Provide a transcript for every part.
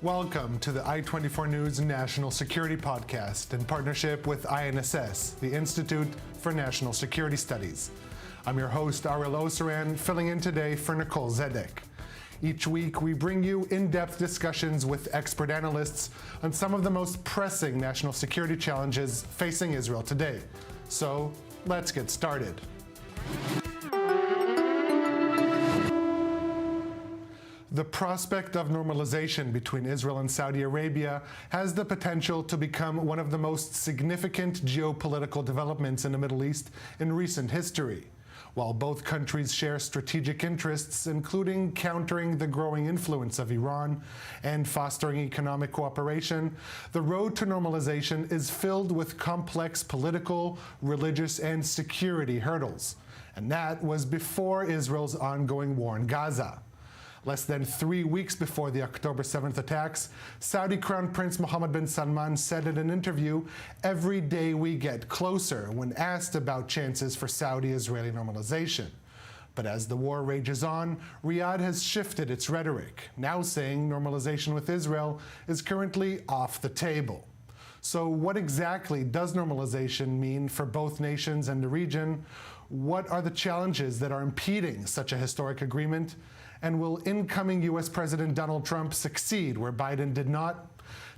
Welcome to the I-24 News National Security Podcast in partnership with INSS, the Institute for National Security Studies. I'm your host, Ariel Oseran, filling in today for Nicole Zedek. Each week, we bring you in-depth discussions with expert analysts on some of the most pressing national security challenges facing Israel today. So, let's get started. The prospect of normalization between Israel and Saudi Arabia has the potential to become one of the most significant geopolitical developments in the Middle East in recent history. While both countries share strategic interests, including countering the growing influence of Iran and fostering economic cooperation, the road to normalization is filled with complex political, religious, and security hurdles. And that was before Israel's ongoing war in Gaza. Less than 3 weeks before the October 7th attacks, Saudi Crown Prince Mohammed bin Salman said in an interview, "Every day we get closer," when asked about chances for Saudi-Israeli normalization. But as the war rages on, Riyadh has shifted its rhetoric, now saying normalization with Israel is currently off the table. So what exactly does normalization mean for both nations and the region? What are the challenges that are impeding such a historic agreement? And will incoming U.S. President Donald Trump succeed where Biden did not?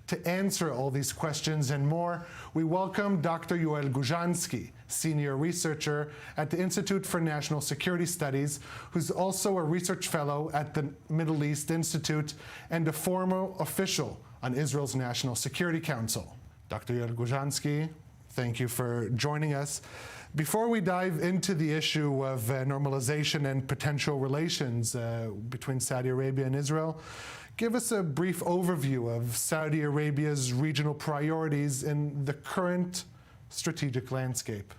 To answer all these questions and more, we welcome Dr. Yoel Guzansky, senior researcher at the Institute for National Security Studies, who's also a research fellow at the Middle East Institute and a former official on Israel's National Security Council. Dr. Yoel Guzansky, thank you for joining us. Before we dive into the issue of normalization and potential relations between Saudi Arabia and Israel, give us a brief overview of Saudi Arabia's regional priorities in the current strategic landscape.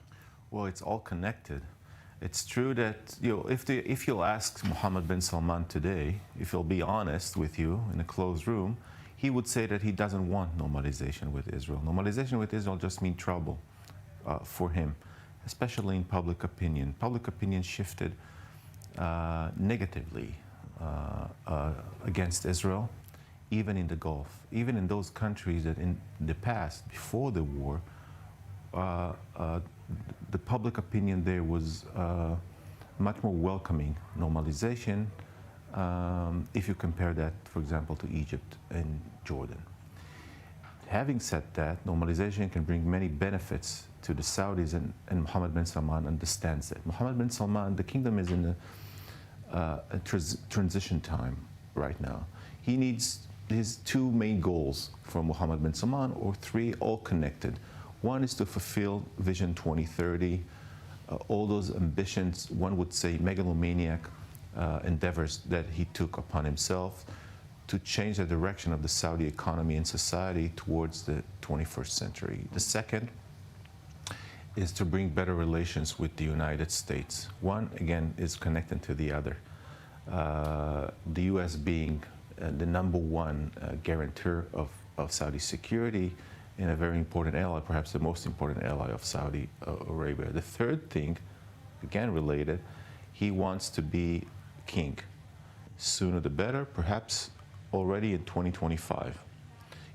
Well, it's all connected. It's true that if you'll ask Mohammed bin Salman today, if he'll be honest with you in a closed room, he would say that he doesn't want normalization with Israel. Normalization with Israel just means trouble for him, especially in public opinion. Public opinion shifted negatively against Israel, even in the Gulf, even in those countries that in the past, before the war, the public opinion there was much more welcoming normalization if you compare that, for example, to Egypt and Jordan. Having said that, normalization can bring many benefits to the Saudis, and Mohammed bin Salman understands that. Mohammed bin Salman, the kingdom is in a transition time right now. He needs his two main goals for Mohammed bin Salman, or three, all connected. One is to fulfill Vision 2030, all those ambitions, one would say megalomaniac endeavors that he took upon himself to change the direction of the Saudi economy and society towards the 21st century. The second is to bring better relations with the United States. One, again, is connected to the other. The U.S. being the number one guarantor of Saudi security and a very important ally, perhaps the most important ally of Saudi Arabia. The third thing, again related, he wants to be king. Sooner the better, perhaps already in 2025,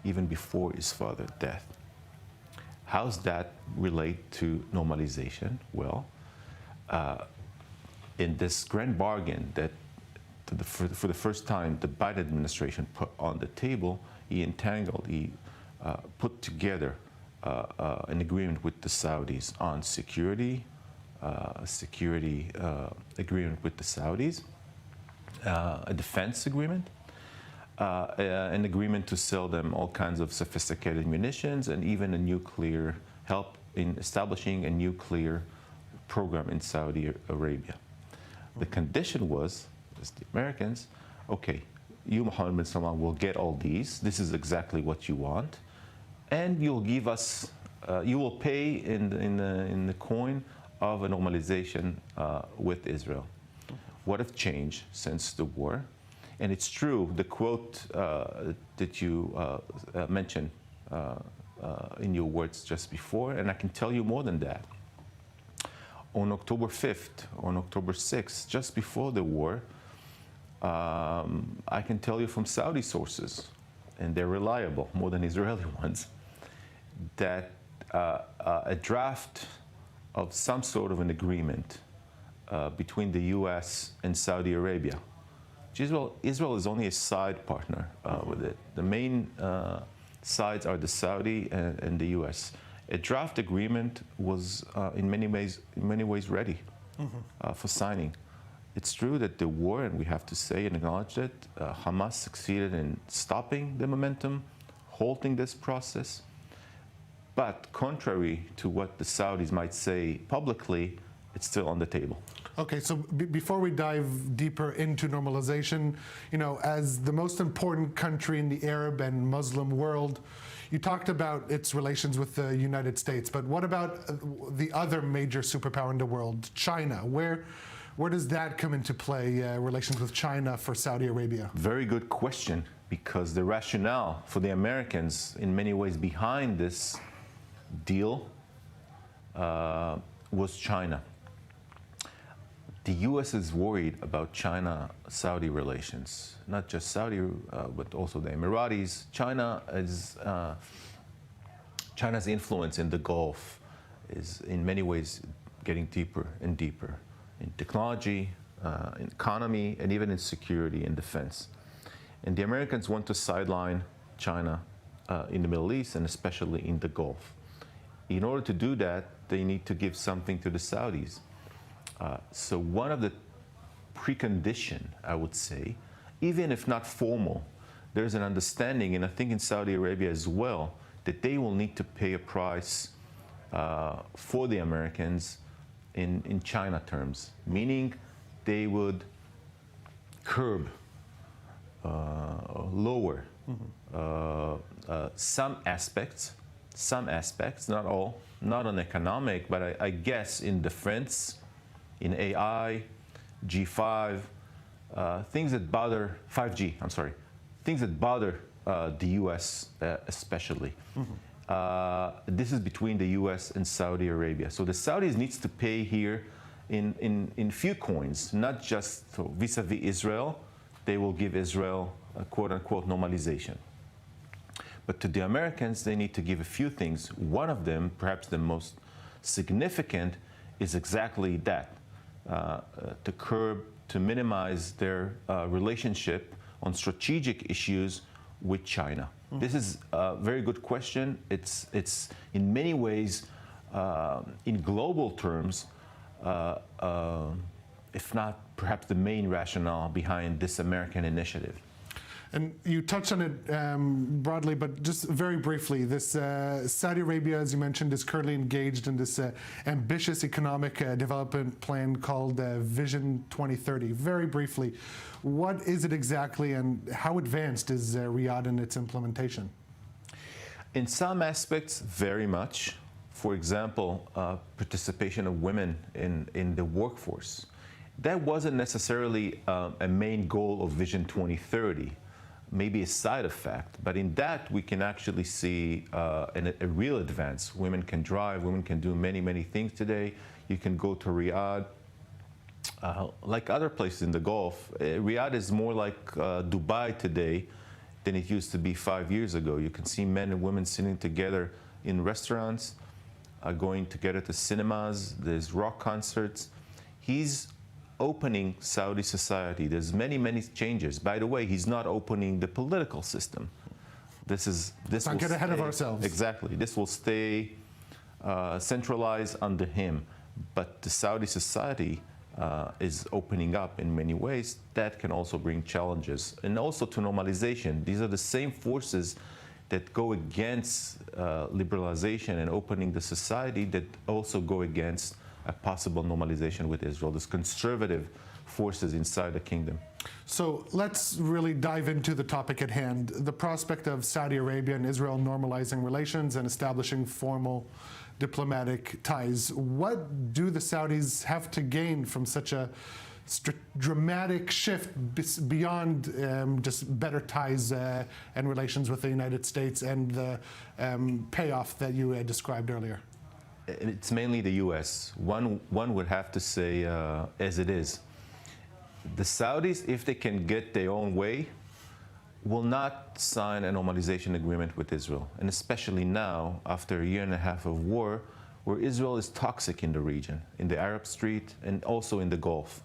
even before his father's death. How's that relate to normalization? Well, in this grand bargain that for the first time the Biden administration put on the table, he put together an agreement with the Saudis on security agreement with the Saudis, a defense agreement, an agreement to sell them all kinds of sophisticated munitions, and even a nuclear help in establishing a nuclear program in Saudi Arabia. The condition was, as the Americans, okay, you, Mohammed bin Salman, will get all these. This is exactly what you want, and you'll give us, you will pay in the coin of a normalization with Israel. What have changed since the war? And it's true, the quote that you mentioned in your words just before, and I can tell you more than that. On October 5th, on October 6th, just before the war, I can tell you from Saudi sources, and they're reliable, more than Israeli ones, that a draft of some sort of an agreement between the US and Saudi Arabia. Israel is only a side partner with it. The main sides are the Saudi and the US. A draft agreement was in many ways ready for signing. It's true that the war, and we have to say and acknowledge that, Hamas succeeded in stopping the momentum, halting this process. But contrary to what the Saudis might say publicly, it's still on the table. Okay, so before we dive deeper into normalization, as the most important country in the Arab and Muslim world, you talked about its relations with the United States, but what about the other major superpower in the world, China? Where does that come into play, relations with China for Saudi Arabia? Very good question, because the rationale for the Americans in many ways behind this deal was China. The U.S. is worried about China-Saudi relations, not just Saudi, but also the Emiratis. China's influence in the Gulf is in many ways getting deeper and deeper in technology, in economy, and even in security and defense. And the Americans want to sideline China in the Middle East, and especially in the Gulf. In order to do that, they need to give something to the Saudis. So one of the precondition, I would say, even if not formal, there's an understanding, and I think in Saudi Arabia as well, that they will need to pay a price for the Americans in China terms, meaning they would curb, lower some aspects, not all, not on economic, but I guess in defense, in AI, G5, things that bother, 5G, I'm sorry, things that bother the US especially. This is between the US and Saudi Arabia. So the Saudis needs to pay here in few coins, not just vis-a-vis Israel. They will give Israel a quote-unquote normalization. But to the Americans, they need to give a few things. One of them, perhaps the most significant, is exactly that, to curb, to minimize their relationship on strategic issues with China. This is a very good question. It's in many ways, in global terms, if not perhaps the main rationale behind this American initiative. And you touched on it broadly, but just very briefly, this Saudi Arabia, as you mentioned, is currently engaged in this ambitious economic development plan called Vision 2030. Very briefly, what is it exactly, and how advanced is Riyadh in its implementation? In some aspects, very much. For example, participation of women in the workforce. That wasn't necessarily a main goal of Vision 2030. Maybe a side effect, but in that we can actually see a real advance. Women can drive, women can do many, many things today. You can go to Riyadh, like other places in the Gulf. Riyadh is more like Dubai today than it used to be 5 years ago. You can see men and women sitting together in restaurants, going together to cinemas, there's rock concerts. He's opening Saudi society. There's many, many changes. By the way, he's not opening the political system. This Don't get ahead of ourselves. Exactly. This will stay centralized under him. But the Saudi society is opening up in many ways. That can also bring challenges. And also to normalization. These are the same forces that go against liberalization and opening the society that also go against a possible normalization with Israel. There's conservative forces inside the kingdom. So let's really dive into the topic at hand, the prospect of Saudi Arabia and Israel normalizing relations and establishing formal diplomatic ties. What do the Saudis have to gain from such a dramatic shift beyond just better ties and relations with the United States and the payoff that you described earlier? It's mainly the U.S. One would have to say, as it is, the Saudis, if they can get their own way, will not sign a normalization agreement with Israel, and especially now, after a year and a half of war, where Israel is toxic in the region, in the Arab Street, and also in the Gulf.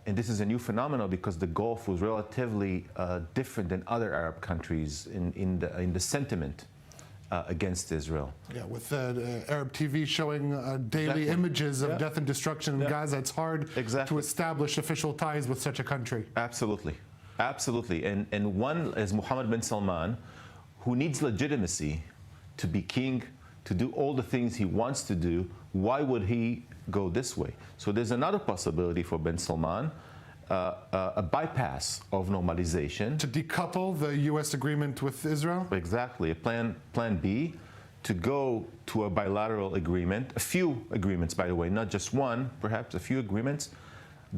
And this is a new phenomenon because the Gulf was relatively different than other Arab countries in the sentiment against Israel. Yeah, with Arab TV showing daily images of death and destruction in Gaza, it's hard to establish official ties with such a country. Absolutely. Absolutely. And one is Mohammed bin Salman, who needs legitimacy to be king, to do all the things he wants to do. Why would he go this way? So there's another possibility for bin Salman, a bypass of normalization. To decouple the U.S. agreement with Israel? Exactly. A plan B, to go to a bilateral agreement, a few agreements, by the way, not just one, perhaps a few agreements,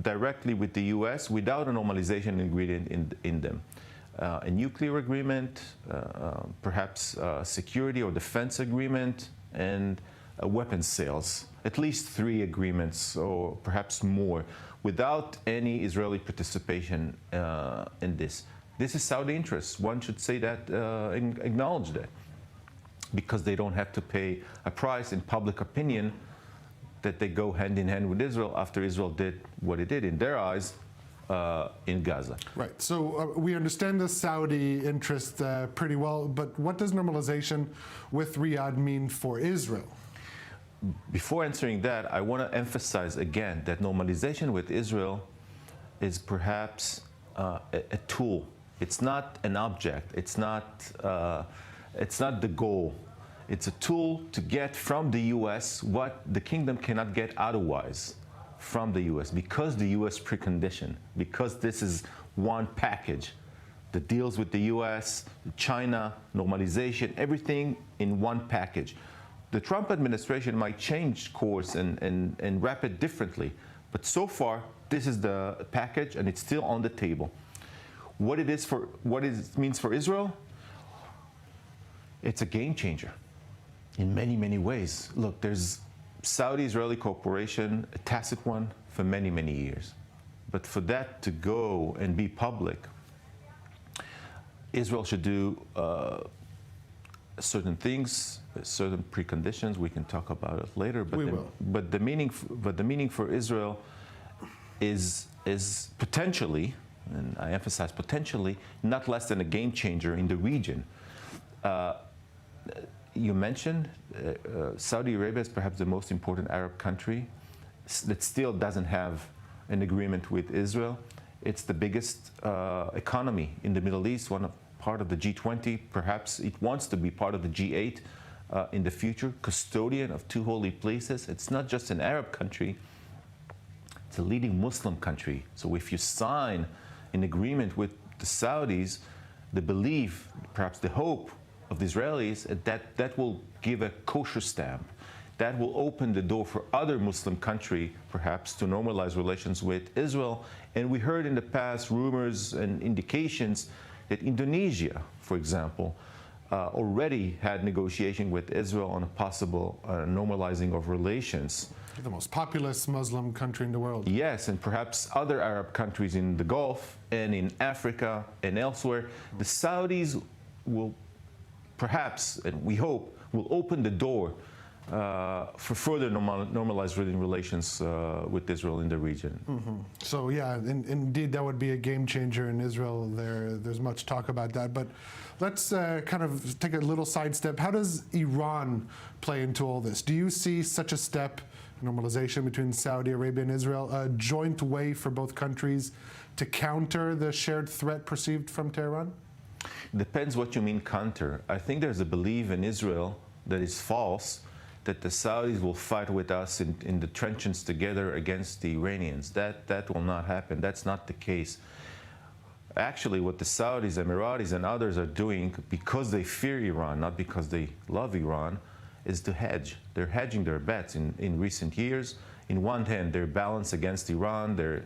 directly with the U.S. without a normalization ingredient in them. A nuclear agreement, perhaps a security or defense agreement, and weapons sales. At least 3 agreements, or perhaps more, without any Israeli participation in this. This is Saudi interests. One should say that, acknowledge that, because they don't have to pay a price in public opinion that they go hand in hand with Israel after Israel did what it did, in their eyes, in Gaza. Right. So we understand the Saudi interest pretty well, but what does normalization with Riyadh mean for Israel? Before answering that, I want to emphasize again that normalization with Israel is perhaps a tool. It's not an object. It's not the goal. It's a tool to get from the U.S. what the kingdom cannot get otherwise from the U.S. because the U.S. precondition, because this is one package that deals with the U.S., China, normalization, everything in one package. The Trump administration might change course and wrap it differently, but so far this is the package and it's still on the table. What it means for Israel? It's a game changer in many, many ways. Look, there's Saudi-Israeli cooperation, a tacit one, for many, many years. But for that to go and be public, Israel should do certain things, certain preconditions. We can talk about it later. But the meaning for Israel is potentially, and I emphasize potentially, not less than a game changer in the region. You mentioned Saudi Arabia is perhaps the most important Arab country that still doesn't have an agreement with Israel. It's the biggest economy in the Middle East, part of the G20. Perhaps it wants to be part of the G8 in the future, custodian of 2 holy places. It's not just an Arab country, it's a leading Muslim country. So if you sign an agreement with the Saudis, the belief, perhaps the hope of the Israelis, that will give a kosher stamp. That will open the door for other Muslim countries, perhaps, to normalize relations with Israel. And we heard in the past rumors and indications that Indonesia, for example, already had negotiation with Israel on a possible normalizing of relations. The most populous Muslim country in the world. Yes, and perhaps other Arab countries in the Gulf and in Africa and elsewhere. The Saudis will perhaps, and we hope, will open the door for further normalized relations with Israel in the region. Mm-hmm. So yeah, indeed that would be a game changer in Israel. There's much talk about that. But let's kind of take a little sidestep. How does Iran play into all this? Do you see such a step, normalization between Saudi Arabia and Israel, a joint way for both countries to counter the shared threat perceived from Tehran? Depends what you mean counter. I think there's a belief in Israel that is false, that the Saudis will fight with us in the trenches together against the Iranians. That will not happen. That's not the case. Actually, what the Saudis, Emiratis, and others are doing, because they fear Iran, not because they love Iran, is to hedge. They're hedging their bets in recent years. In one hand, they're balanced against Iran. They're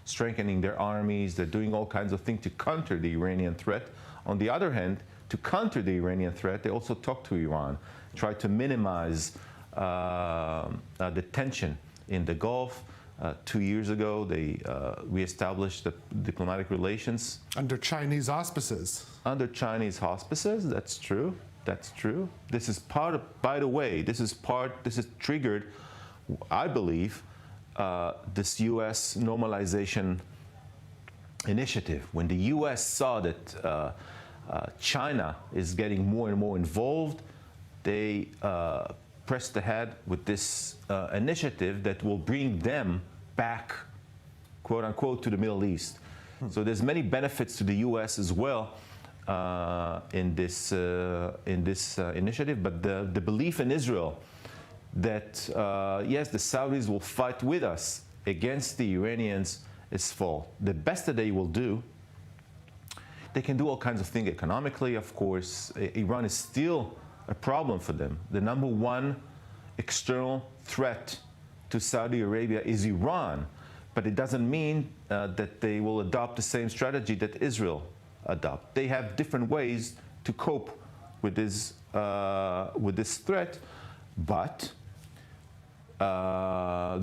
strengthening their armies. They're doing all kinds of things to counter the Iranian threat. On the other hand, to counter the Iranian threat, they also talk to Iran, try to minimize the tension in the Gulf 2 years ago, they reestablished the diplomatic relations. Under Chinese auspices. Under Chinese auspices, that's true. That's true. This is part of, by the way, this is triggered, I believe, this U.S. normalization initiative. When the U.S. saw that China is getting more and more involved, they pressed ahead with this initiative that will bring them back, quote unquote, to the Middle East. So there's many benefits to the U.S. as well in this initiative, but the belief in Israel that yes, the Saudis will fight with us against the Iranians is false. The best that they will do, they can do all kinds of things economically, of course. Iran is still a problem for them. The number one external threat to Saudi Arabia is Iran, but it doesn't mean that they will adopt the same strategy that Israel adopt. They have different ways to cope with this threat, but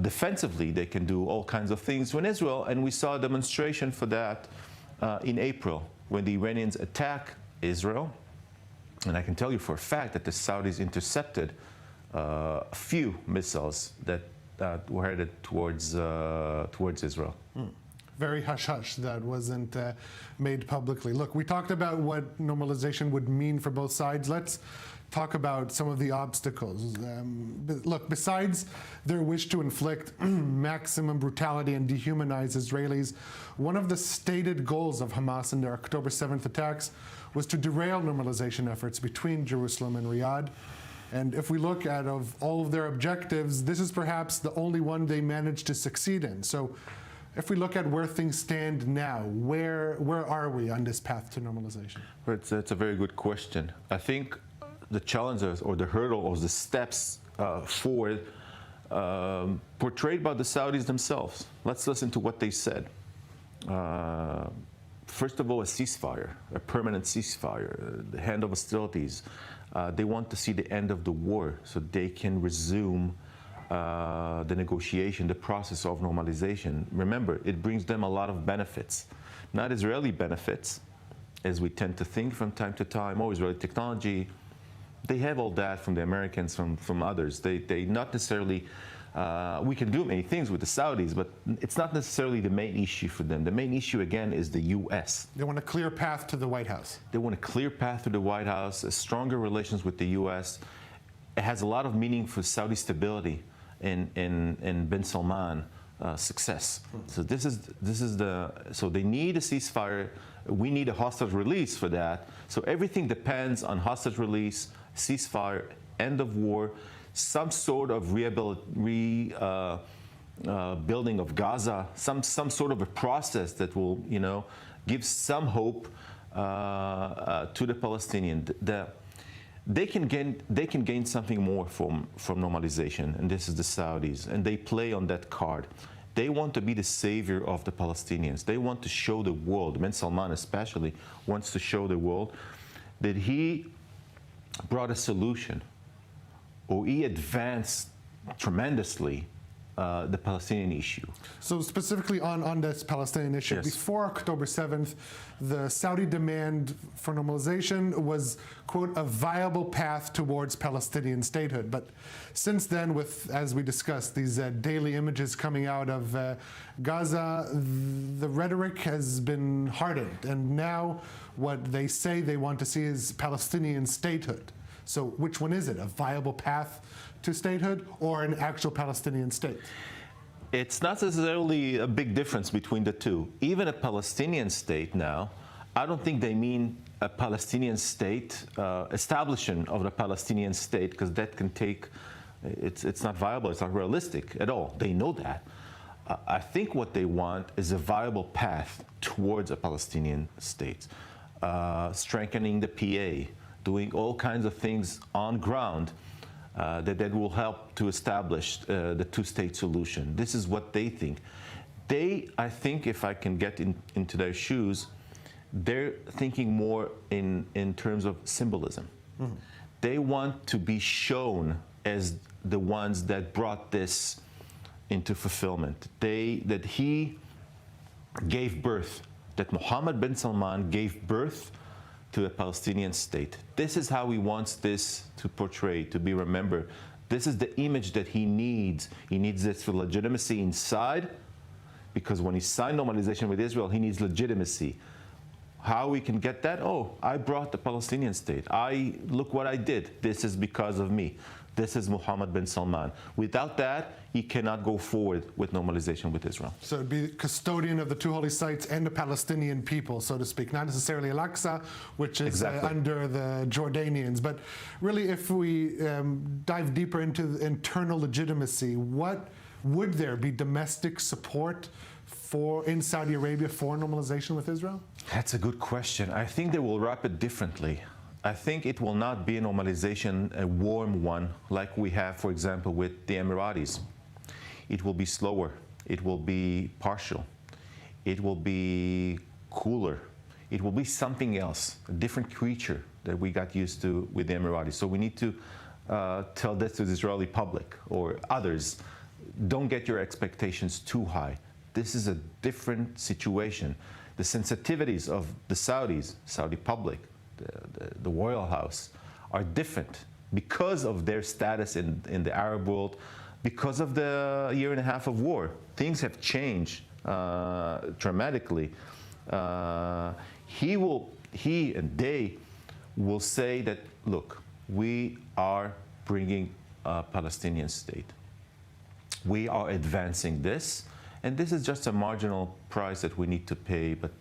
defensively they can do all kinds of things when Israel, and we saw a demonstration for that in April when the Iranians attacked Israel. And I can tell you for a fact that the Saudis intercepted a few missiles that were headed towards Israel. Very hush-hush that wasn't made publicly. Look, we talked about what normalization would mean for both sides. Let's talk about some of the obstacles. Look, besides their wish to inflict maximum brutality and dehumanize Israelis, one of the stated goals of Hamas in their October 7th attacks was to derail normalization efforts between Jerusalem and Riyadh. And if we look at all of their objectives, this is perhaps the only one they managed to succeed in. So if we look at where things stand now, where are we on this path to normalization? It's a very good question. I think the challenges or the hurdle or the steps forward portrayed by the Saudis themselves. Let's listen to what they said. First of all, a ceasefire, a permanent ceasefire, the end of hostilities. They want to see the end of the war so they can resume the negotiation, the process of normalization. Remember, it brings them a lot of benefits. Not Israeli benefits, as we tend to think from time to time, oh, Israeli technology. They have all that from the Americans, from others. They not necessarily, we can do many things with the Saudis, but it's not necessarily the main issue for them. The main issue, again, is the U.S. They want a clear path to the White House. They want a clear path to the White House, stronger relations with the U.S. It has a lot of meaning for Saudi stability in bin Salman success. So so they need a ceasefire. We need a hostage release for that. So everything depends on hostage release, ceasefire, end of war, some sort of building of Gaza, some sort of a process that will, give some hope to the Palestinian. They can gain something more from normalization, and this is the Saudis, and they play on that card. They want to be the savior of the Palestinians. They want to show the world, bin Salman especially, wants to show the world that he brought a solution, or he advanced tremendously the Palestinian issue. So specifically on this Palestinian issue, yes. Before October 7th, the Saudi demand for normalization was, quote, a viable path towards Palestinian statehood. But since then, with, as we discussed, these daily images coming out of Gaza, the rhetoric has been hardened. And now what they say they want to see is Palestinian statehood. So which one is it? A viable path to statehood or an actual Palestinian state? It's not necessarily a big difference between the two. Even a Palestinian state now, I don't think they mean a Palestinian state, establishment of the Palestinian state, because that can take, it's not viable, it's not realistic at all. They know that. I think what they want is a viable path towards a Palestinian state, strengthening the PA, doing all kinds of things on ground that will help to establish the two-state solution. This is what they think. I think, if I can get into their shoes, they're thinking more in terms of symbolism. Mm-hmm. They want to be shown as the ones that brought this into fulfillment. That he gave birth, that Mohammed bin Salman gave birth to a Palestinian state. This is how he wants this to portray, to be remembered. This is the image that he needs. He needs this for legitimacy inside, because when he signed normalization with Israel, he needs legitimacy. How we can get that? Oh, I brought the Palestinian state. Look what I did. This is because of me. This is Mohammed bin Salman. Without that, he cannot go forward with normalization with Israel. So it'd be custodian of the two holy sites and the Palestinian people, so to speak, not necessarily Al-Aqsa, which is under the Jordanians. But really, if we dive deeper into the internal legitimacy, what would there be domestic support in Saudi Arabia for normalization with Israel? That's a good question. I think they will wrap it differently. I think it will not be a normalization, a warm one, like we have, for example, with the Emiratis. It will be slower. It will be partial. It will be cooler. It will be something else, a different creature that we got used to with the Emiratis. So we need to tell this to the Israeli public or others. Don't get your expectations too high. This is a different situation. The sensitivities of the Saudis, Saudi public, the royal house, are different because of their status in the Arab world, because of the year and a half of war. Things have changed dramatically. He and they will say that, look, we are bringing a Palestinian state. We are advancing this. And this is just a marginal price that we need to pay. But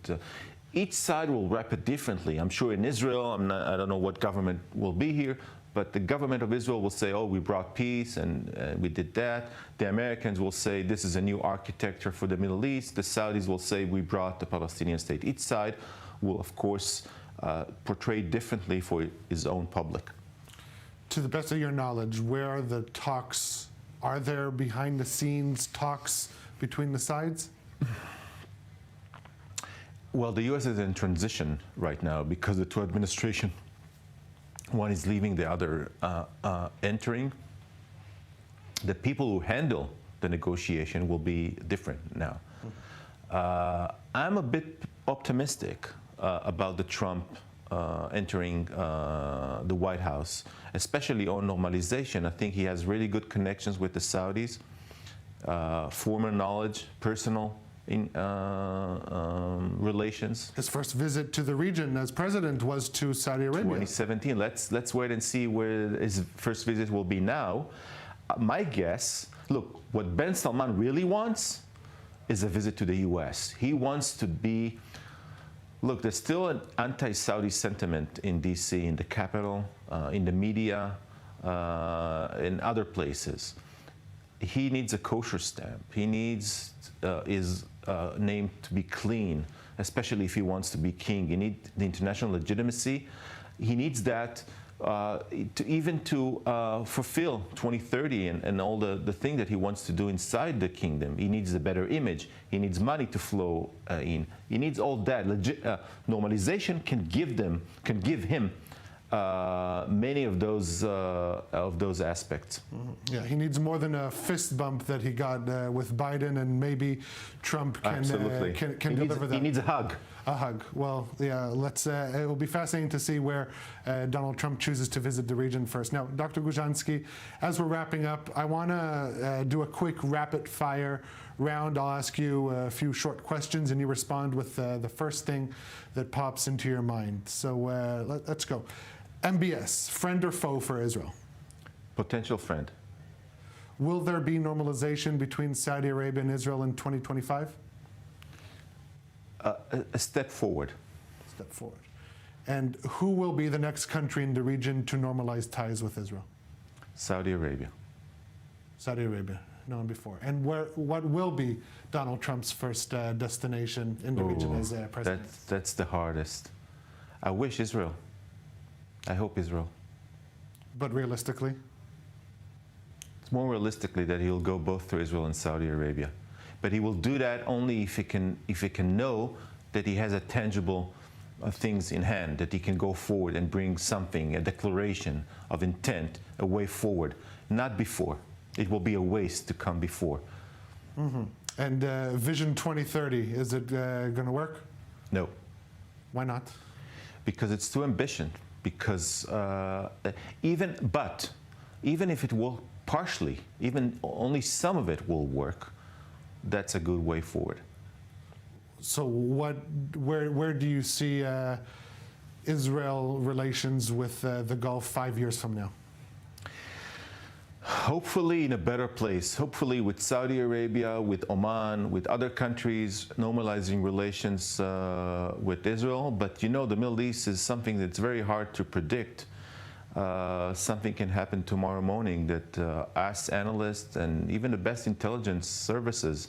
each side will wrap it differently. I'm sure in Israel, I don't know what government will be here, but the government of Israel will say, oh, we brought peace and we did that. The Americans will say, this is a new architecture for the Middle East. The Saudis will say, we brought the Palestinian state. Each side will, of course, portray differently for its own public. To the best of your knowledge, where are the talks? Are there behind-the-scenes talks between the sides? Well, the U.S. is in transition right now because the two administrations, one is leaving, the other entering. The people who handle the negotiation will be different now. I'm a bit optimistic about the Trump entering the White House, especially on normalization. I think he has really good connections with the Saudis. Former knowledge, personal relations. His first visit to the region as president was to Saudi Arabia. 2017. Let's wait and see where his first visit will be now. My guess, look, what Ben Salman really wants is a visit to the U.S. He wants to be, look, there's still an anti-Saudi sentiment in D.C., in the capital, in the media, in other places. He needs a kosher stamp. He needs his name to be clean, especially if he wants to be king. He needs the international legitimacy. He needs that to fulfill 2030 and all the thing that he wants to do inside the kingdom. He needs a better image. He needs money to flow in. He needs all that. Normalization can give him many of those aspects. Mm-hmm. Yeah, he needs more than a fist bump that he got with Biden, and maybe Trump can deliver that. He needs a hug. A hug. Well, yeah. It will be fascinating to see where Donald Trump chooses to visit the region first. Now, Dr. Guzansky, as we're wrapping up, I want to do a quick rapid-fire round. I'll ask you a few short questions, and you respond with the first thing that pops into your mind. So let's go. MBS, friend or foe for Israel? Potential friend. Will there be normalization between Saudi Arabia and Israel in 2025? A step forward. Step forward. And who will be the next country in the region to normalize ties with Israel? Saudi Arabia. Saudi Arabia, no one before. And what will be Donald Trump's first destination in the region as president? That's the hardest. I wish Israel. I hope Israel. But realistically? It's more realistically that he'll go both to Israel and Saudi Arabia. But he will do that only if he can know that he has a tangible things in hand, that he can go forward and bring something, a declaration of intent, a way forward. Not before. It will be a waste to come before. And Vision 2030, is it going to work? No, Why not? because it's too ambitious. Because even if it will partially, even only some of it will work, that's a good way forward. So where do you see Israel relations with the Gulf 5 years from now? Hopefully in a better place, hopefully with Saudi Arabia, with Oman, with other countries normalizing relations with Israel. But you know, the Middle East is something that's very hard to predict. Something can happen tomorrow morning that us analysts and even the best intelligence services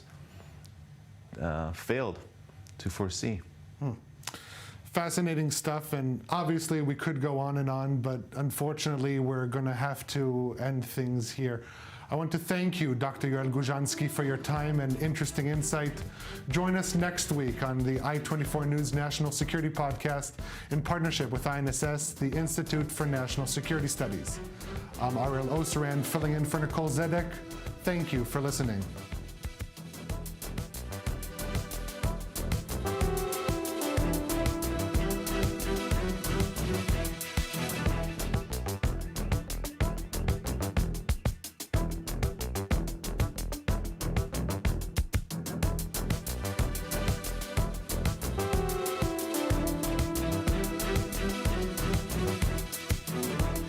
failed to foresee. Fascinating stuff, and obviously we could go on and on, but unfortunately we're going to have to end things here. I want to thank you, Dr. Yoel Guzansky, for your time and interesting insight. Join us next week on the I-24 News National Security Podcast in partnership with INSS, the Institute for National Security Studies. I'm Ariel Oseran, filling in for Nicole Zedek. Thank you for listening.